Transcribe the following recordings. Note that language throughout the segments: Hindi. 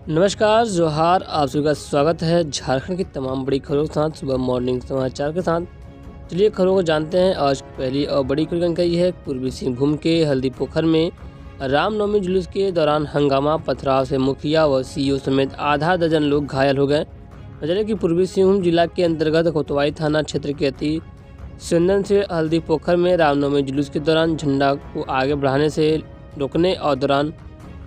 नमस्कार, जोहार। आप सभी का स्वागत है झारखंड की तमाम बड़ी खबरों के साथ सुबह मॉर्निंग समाचार के साथ। चलिए खबरों को जानते हैं। आज पहली और बड़ी खबर जानकारी है पूर्वी सिंहभूम के हल्दी पोखर में रामनवमी जुलूस के दौरान हंगामा, पथराव से मुखिया व सीईओ समेत आधा दर्जन लोग घायल हो गए। नजर कि पूर्वी सिंहभूम जिला के अंतर्गत कोतवाली थाना क्षेत्र के अति सिंदन से हल्दी पोखर में रामनवमी जुलूस के दौरान झंडा को आगे बढ़ाने से रोकने और दौरान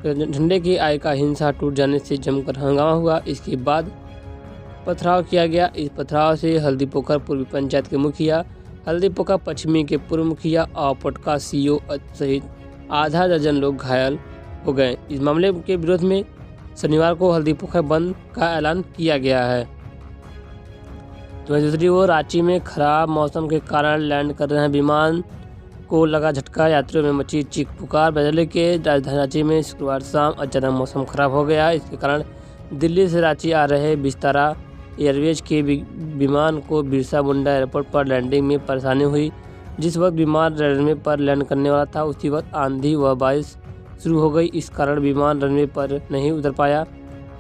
झंडे की आय का हिंसा टूट जाने से जमकर हंगामा हुआ। इसके बाद पथराव किया गया। इस पथराव से हल्दी पोखर पूर्वी पंचायत के मुखिया, हल्दी पोखर पश्चिमी के पूर्व मुखिया और पटका सीईओ सहित आधा दर्जन लोग घायल हो गए। इस मामले के विरोध में शनिवार को हल्दी पोखर बंद का ऐलान किया गया है। तो दूसरी ओर रांची में खराब मौसम के कारण लैंड कर रहे विमान को लगा झटका, यात्रियों में मची चीख पुकार। बदले के राजधानी रांची में शुक्रवार शाम अचानक मौसम खराब हो गया। इसके कारण दिल्ली से रांची आ रहे विस्तारा एयरवेज के विमान को बिरसा मुंडा एयरपोर्ट पर लैंडिंग में परेशानी हुई। जिस वक्त विमान रनवे पर लैंड करने वाला था उसी वक्त आंधी व बारिश शुरू हो गई। इस कारण विमान रनवे पर नहीं उतर पाया।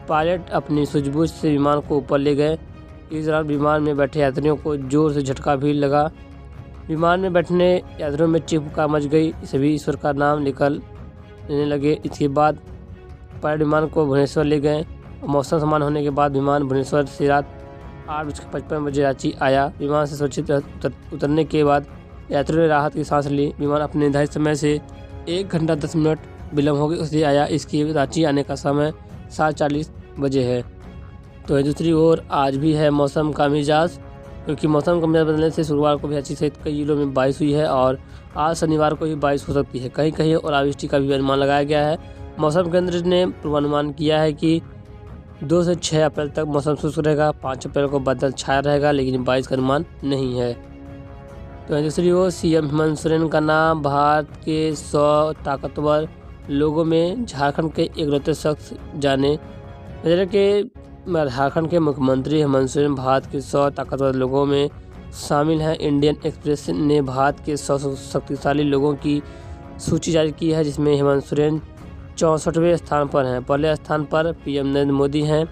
पायलट अपनी सूझबूझ से विमान को ऊपर ले गए। इस दौरान विमान में बैठे यात्रियों को जोर से झटका भी लगा। विमान में बैठने यात्रियों में चीख पुकार मच गई। सभी ईश्वर का नाम लेने लगे। इसके बाद पायलट विमान को भुवनेश्वर ले गए। मौसम सामान्य होने के बाद विमान भुवनेश्वर से रात 8:55 रांची आया। विमान से सुरक्षित उतरने के बाद यात्रियों ने राहत की सांस ली। विमान अपने निर्धारित समय से 1 घंटा 10 मिनट विलम्ब हो गई उससे आया। इसके रांची आने का समय 7:40 है। तो दूसरी ओर आज भी है मौसम का मिजाज, क्योंकि मौसम का मिजाज बदलने से शुक्रवार को भी रांची सहित कई जिलों में बारिश हुई है और आज शनिवार को भी बारिश हो सकती है। कहीं कहीं ओलावृष्टि का भी अनुमान लगाया गया है। मौसम केंद्र ने पूर्वानुमान किया है कि 2 से 6 अप्रैल तक मौसम शुष्क रहेगा। 5 अप्रैल को बादल छाया रहेगा, लेकिन बारिश का अनुमान नहीं है। तो दूसरी ओर सीएम हेमंत सोरेन का नाम भारत के 100 ताकतवर लोगों में झारखंड के इकलौते शख्स जाने। झारखंड के मुख्यमंत्री हेमंत सोरेन भारत के 100 ताकतवर लोगों में शामिल हैं। इंडियन एक्सप्रेस ने भारत के 100 शक्तिशाली लोगों की सूची जारी की है, जिसमें हेमंत सोरेन 64वें स्थान पर हैं। पहले स्थान पर पीएम नरेंद्र मोदी हैं।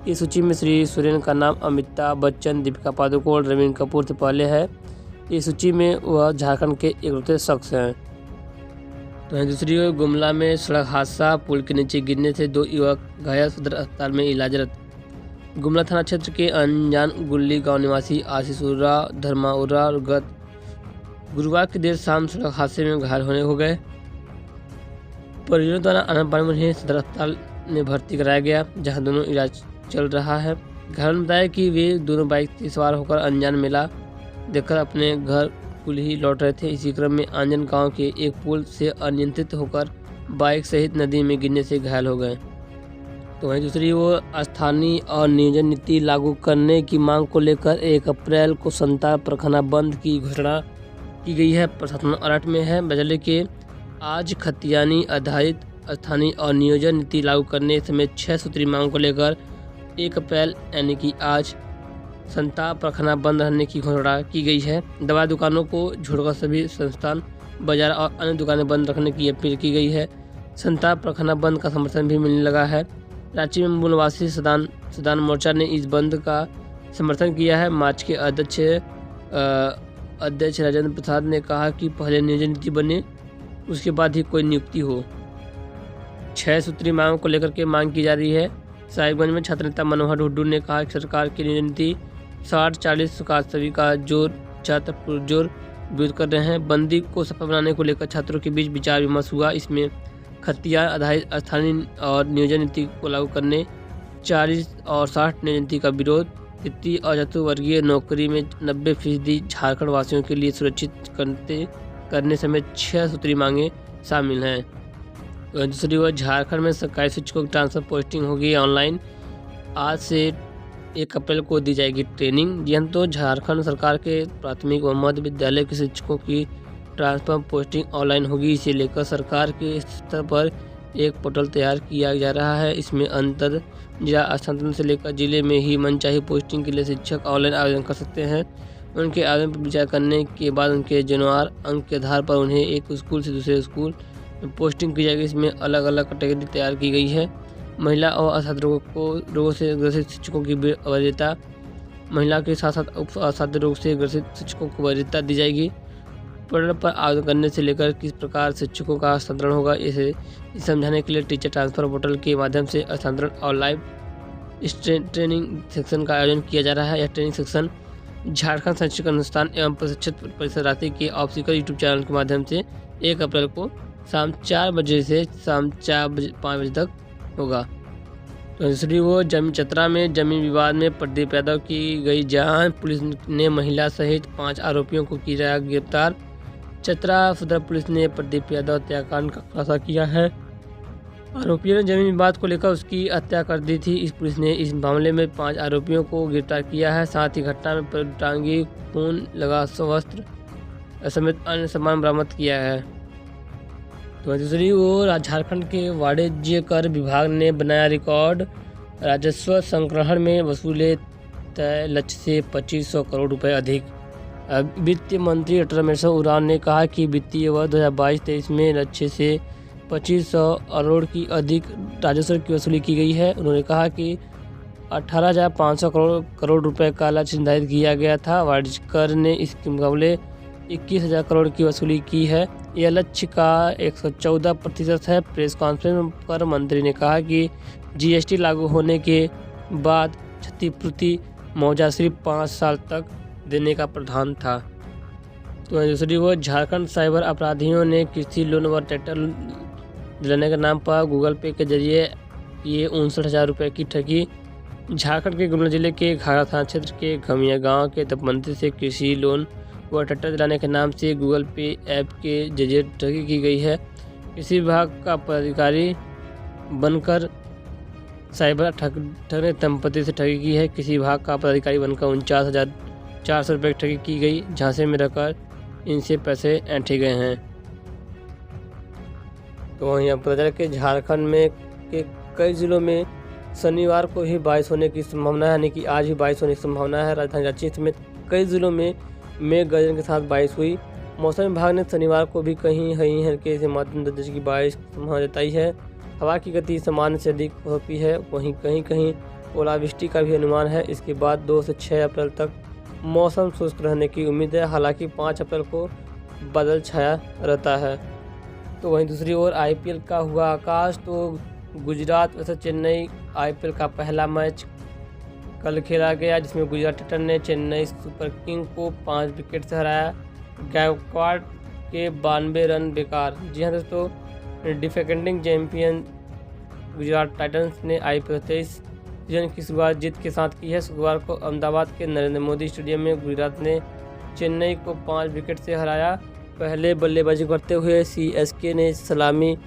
इस सूची में श्री सोरेन का नाम अमिताभ बच्चन, दीपिका पादुकोण, रणबीर कपूर से पहले है। इस सूची में वह झारखंड के इकलौते शख्स हैं। तो दूसरी ओर गुमला में सड़क हादसा, पुल के नीचे गिरने से 2 युवक घायल, सदर अस्पताल में इलाजरत। गुमला थाना क्षेत्र के अनजान गुल्ली गांव निवासी आशीष उर्रा, धर्मा उर्रा गत गुरुवार की देर शाम सड़क हादसे में घायल हो गए। परिजनों द्वारा आनंद उन्हें सदर अस्पताल में भर्ती कराया गया, जहां दोनों इलाज चल रहा है। घायलों ने बताया कि वे दोनों बाइक से सवार होकर अनजान मेला देखकर अपने घर कुल ही लौट रहे थे। इसी क्रम में आंजन गांव के एक पुल से अनियंत्रित होकर बाइक सहित नदी में गिरने से घायल हो गए। तो वहीं दूसरी ओर स्थानीय और नियोजन नीति लागू करने की मांग को लेकर 1 अप्रैल को संताल प्रखंड बंद की घोषणा की गई है। प्रशासन अलर्ट में है। बदले के आज खतियानी आधारित स्थानीय और नियोजन नीति लागू करने समेत 6 सूत्री मांग को लेकर 1 अप्रैल यानी कि आज संताल प्रखंड बंद रहने की घोषणा की गई है। दवा दुकानों को छोड़कर सभी संस्थान, बाजार और अन्य दुकानें बंद रखने की अपील की गई है। संताल प्रखंड बंद का समर्थन भी मिलने लगा है। रांची में मूलवासी सदान मोर्चा ने इस बंद का समर्थन किया है। मार्च के अध्यक्ष राजेंद्र प्रसाद ने कहा कि पहले नियोजन नीति बने, उसके बाद ही कोई नियुक्ति हो। 6 सूत्री मांगों को लेकर के मांग की जा रही है। साहिबगंज में छात्र नेता मनोहर हुड्डू ने कहा कि सरकार की नियोजन नीति 60-40 का सभी का छात्र पुरजोर विरोध कर रहे हैं। बंदी को सफल बनाने को लेकर छात्रों के बीच विचार विमर्श हुआ। इसमें खतियान आधारित स्थानीय और नियोजन नीति को लागू करने, 40 और 60 नियोजन नीति का विरोध, तृतीय और चतुर्वर्गीय नौकरी में 90% झारखंड वासियों के लिए सुरक्षित करने समेत 6 सूत्री मांगे शामिल हैं। दूसरी ओर झारखंड में सरकारी शिक्षकों की ट्रांसफर पोस्टिंग होगी ऑनलाइन। आज से 1 अप्रैल को दी जाएगी ट्रेनिंग। जी तो झारखंड सरकार के प्राथमिक व मध्य विद्यालय के शिक्षकों की ट्रांसफर पोस्टिंग ऑनलाइन होगी। इसे लेकर सरकार के स्तर पर एक पोर्टल तैयार किया जा रहा है। इसमें अंतर जिला स्थानांतरण से लेकर जिले में ही मनचाही पोस्टिंग के लिए शिक्षक ऑनलाइन आवेदन कर सकते हैं। उनके आवेदन पर विचार करने के बाद उनके जनवार अंक के आधार पर उन्हें एक स्कूल से दूसरे स्कूल में पोस्टिंग की जाएगी। इसमें अलग अलग कैटेगरी तैयार की गई है। महिला और असाध्य रोगों से ग्रसित शिक्षकों की वरीयता, महिला के साथ साथ असाध्य रोग से ग्रसित शिक्षकों को वरीयता दी जाएगी। पोर्टल पर आवेदन करने से लेकर किस प्रकार शिक्षकों का हस्तांतरण होगा, इसे समझाने के लिए टीचर ट्रांसफर पोर्टल के माध्यम से हस्तांतरण और लाइव ट्रेनिंग सेक्शन का आयोजन किया जा रहा है। यह ट्रेनिंग सेक्शन झारखंड शैक्षिक अनुसंधान एवं प्रशिक्षण परिषद रांची के ऑफिशियल यूट्यूब चैनल के माध्यम से 1 अप्रैल को शाम 4 बजे से शाम 5 बजे तक होगा। तो दूसरी वो चतरा में जमीन विवाद में प्रदीप यादव की गई जान, पुलिस ने महिला सहित 5 आरोपियों को किया गिरफ्तार। चतरा सदर पुलिस ने प्रदीप यादव हत्याकांड का खुलासा किया है। आरोपियों ने जमीन विवाद को लेकर उसकी हत्या कर दी थी। इस पुलिस ने इस मामले में 5 आरोपियों को गिरफ्तार किया है। साथ ही घटना में टांगी, खून लगा वस्त्र समेत अन्य सामान बरामद किया है। तो दूसरी ओर झारखंड के वाणिज्य कर विभाग ने बनाया रिकॉर्ड, राजस्व संग्रहण में वसूले तय लक्ष्य से 2500 करोड़ रुपए अधिक। वित्त मंत्री डॉक्टर रामेश्वर उरांव ने कहा कि वित्तीय वर्ष 2022-23 में लक्ष्य से 2500 करोड़ की अधिक राजस्व की वसूली की गई है। उन्होंने कहा कि 18,500 करोड़ रुपए का लक्ष्य निर्धारित किया गया था। वाणिज्य कर ने इसके मुकाबले 21,000 करोड़ की वसूली की है। यह लक्ष्य का 114% है। प्रेस कॉन्फ्रेंस पर मंत्री ने कहा कि जीएसटी लागू होने के बाद क्षतिपूर्ति मुआवजा सिर्फ 5 साल तक देने का प्रावधान था। तो दूसरी ओर झारखंड साइबर अपराधियों ने कृषि लोन व ट्रैक्टर दिलाने के नाम पर गूगल पे के जरिए किए 59,000 रुपये की ठगी। झारखंड के गुमला जिले के घाघरा थाना क्षेत्र के घमिया गांव के दंपत्ति से कृषि लोन व ट्रैक्टर दिलाने के नाम से गूगल पे ऐप के जरिए ठगी की गई है। कृषि विभाग का पदाधिकारी बनकर साइबर ठगने दंपत्ति से ठगी की है। कृषि विभाग का पदाधिकारी बनकर 49,400 रुपये की ठगी की गई। झांसे में रखकर इनसे पैसे ऐंठे गए हैं। तो वहीं अब पता चला कि झारखंड में के कई जिलों में शनिवार को ही बारिश होने की संभावना है, यानी कि आज ही बारिश होने की संभावना है। राजधानी रांची समेत कई जिलों में मेघ गर्जन के साथ बारिश हुई। मौसम विभाग ने शनिवार को भी कहीं हल्के से मध्यम दर्जे की बारिश की संभावना जताई है। हवा की गति सामान्य से अधिक होती है। वहीं कहीं कहीं ओलावृष्टि का भी अनुमान है। इसके बाद 2 से 6 अप्रैल तक मौसम शुष्क रहने की उम्मीद है। हालांकि 5 अप्रैल को बादल छाया रहता है। तो वहीं दूसरी ओर आईपीएल का हुआ आकाश। तो गुजरात वैसे चेन्नई आईपीएल का पहला मैच कल खेला गया, जिसमें गुजरात टाइटन ने चेन्नई सुपर किंग को 5 विकेट से हराया। गायकवाड़ के 92 रन बेकार। जी हाँ दोस्तों, डिफेंडिंग चैंपियन गुजरात टाइटंस ने आईपीएल 23 सीजन की शुरुआत जीत के साथ की है। शुक्रवार को अहमदाबाद के नरेंद्र मोदी स्टेडियम में गुजरात ने चेन्नई को 5 विकेट से हराया। पहले बल्लेबाजी करते हुए सीएसके ने सलामी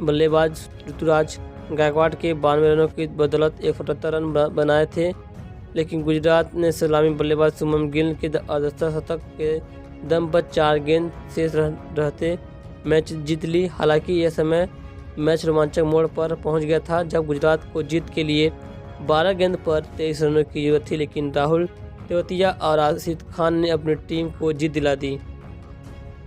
बल्लेबाज ऋतुराज गायकवाड़ के 92 रनों की बदौलत 178 रन बनाए थे, लेकिन गुजरात ने सलामी बल्लेबाज शुभमन गिल के अर्धशतक के दम पर 4 गेंद शेष रहते मैच जीत ली। हालांकि यह समय मैच रोमांचक मोड़ पर पहुंच गया था, जब गुजरात को जीत के लिए 12 गेंद पर 23 रनों की जरूरत थी, लेकिन राहुल तेवतिया और आसिफ खान ने अपनी टीम को जीत दिला दी।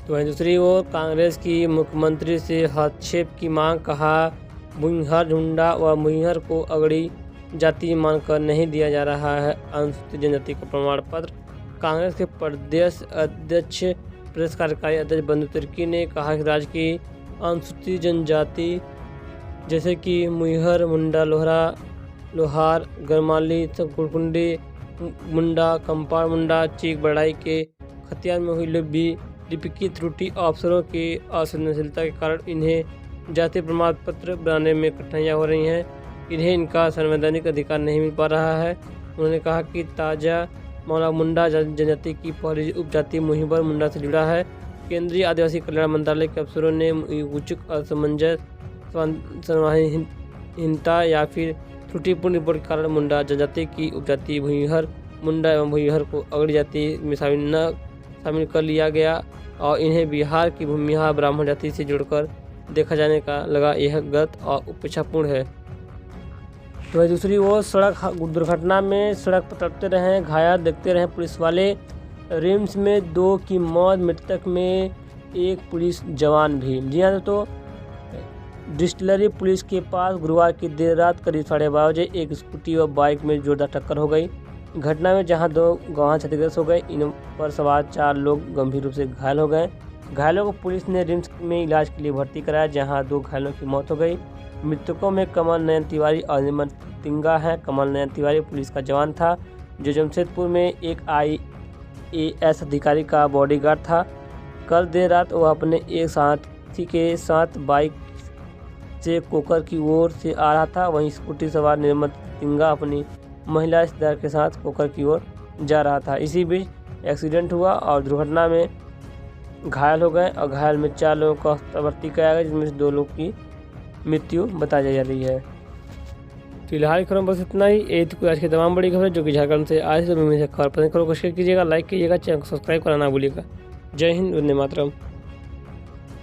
तो वहीं दूसरी ओर कांग्रेस की मुख्यमंत्री से हस्तक्षेप की मांग। कहा, मुंहर हुंडा व मुंहर को अगड़ी जाति मानकर नहीं दिया जा रहा है अनुसूचित जनजाति का प्रमाण पत्र। कांग्रेस के प्रदेश अध्यक्ष प्रदेश कार्यकारी अध्यक्ष बंधु तिर्की ने कहा कि राज्य की अनुसूचित जनजाति जैसे कि मुंहर, मुंडा, लोहार, गरमाली, कुरकुंडी, मुंडा, कंपाड़ मुंडा, चीक बढ़ाई के खतियान में हुई लिपिकी त्रुटि अफसरों की असंवेदनशीलता के कारण इन्हें जाति प्रमाण पत्र बनाने में कठिनाइयाँ हो रही हैं। इन्हें इनका संवैधानिक अधिकार नहीं मिल पा रहा है। उन्होंने कहा कि ताज़ा मामला मुंडा जनजाति की पहली उपजाति मुहिबर मुंडा से जुड़ा है। केंद्रीय आदिवासी कल्याण मंत्रालय के अफसरों ने उचित असमंजस, संवादहीनता या फिर त्रुटिपूर्ण रिपोर्ट के कारण मुंडा जनजाति की उपजाति भुइहर मुंडा एवं भुइहर को अगड़ी जाति में शामिल कर लिया गया और इन्हें बिहार की भूमिहार ब्राह्मण जाति से जोड़कर देखा जाने का लगा। यह गलत और उपेक्षापूर्ण है। वहीं दूसरी ओर सड़क दुर्घटना में सड़क पर तड़पते रहे घायल देखते रहे पुलिस वाले। रिम्स में 2 की मौत, मृतक में 1 पुलिस जवान भी। जी हाँ, तो डिस्टिलरी पुलिस के पास गुरुवार की देर रात करीब 12:30 बजे एक स्कूटी और बाइक में जोरदार टक्कर हो गई। घटना में जहां 2 गवाह क्षतिग्रस्त हो गए, इन पर सवार 4 लोग गंभीर रूप से घायल हो गए। घायलों को पुलिस ने रिम्स में इलाज के लिए भर्ती कराया, जहां 2 घायलों की मौत हो गई। मृतकों में कमल नयन तिवारी और निर्मल तिंगा है। कमल नयन तिवारी पुलिस का जवान था जो जमशेदपुर में एक IAS अधिकारी का बॉडीगार्ड था। कल देर रात वह अपने एक साथी के साथ बाइक से कोकर की ओर से आ रहा था। वहीं स्कूटी सवार निर्मल तिंगा अपनी महिला रिश्तेदार के साथ कोकर की ओर जा रहा था। इसी बीच एक्सीडेंट हुआ और दुर्घटना में घायल हो गए और घायल में 4 लोगों को भर्ती कराया गया, जिसमें से 2 लोग की मृत्यु बताई जा रही है। फिलहाल खबरों बस इतना ही। ये थी आज की तमाम बड़ी खबर जो कि झारखंड से आज से खबर पसंद करो, शेयर कीजिएगा, लाइक कीजिएगा, चैनल को सब्सक्राइब करना ना भूलिएगा। जय हिंद, वंदे मातरम।